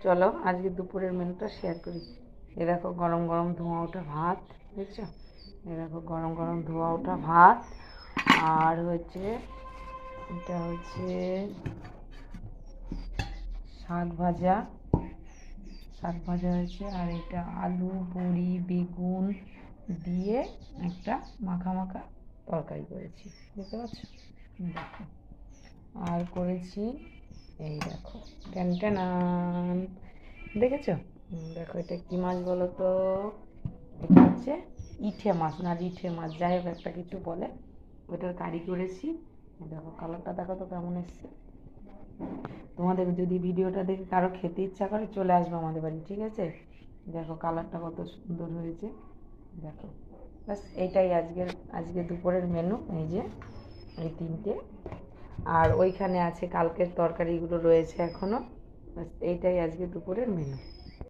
চলো আজকে দুপুরের মেনুটা শেয়ার করি। এ দেখো গরম গরম ধোঁয়া ওঠা ভাত, দেখছো? এ দেখো গরম গরম ধোঁয়া ওঠা ভাত, আর হচ্ছে এটা হচ্ছে শাক ভাজা, শাক ভাজা হয়েছে, আর এটা আলু বড়ি বেগুন দিয়ে একটা মাখা মাখা তরকারি করেছি, বুঝতে পারছো? দেখো, আর করেছি এই দেখো ট্যান ট্যানান, দেখেছো? দেখো এটা কি মাছ বলো তো? এটা হচ্ছে ইঠে মাছ, না রিঠে মাছ, যাই হোক একটা কিছু বলে, ওটার কারি করেছি। দেখো কালারটা দেখো তো কেমন এসছে। তোমাদের যদি ভিডিওটা দেখে কারো খেতে ইচ্ছা করে চলে আসবে আমাদের বাড়ি, ঠিক আছে? দেখো কালারটা কত সুন্দর হয়েছে, দেখো। ব্যাস এইটাই আজকে দুপুরের মেনু, এই যে এই তিনটে। আর ওইখানে আছে কালকের তরকারিগুলো রয়েছে এখনও। ব্যাস এইটাই আজকে দুপুরের মেনু।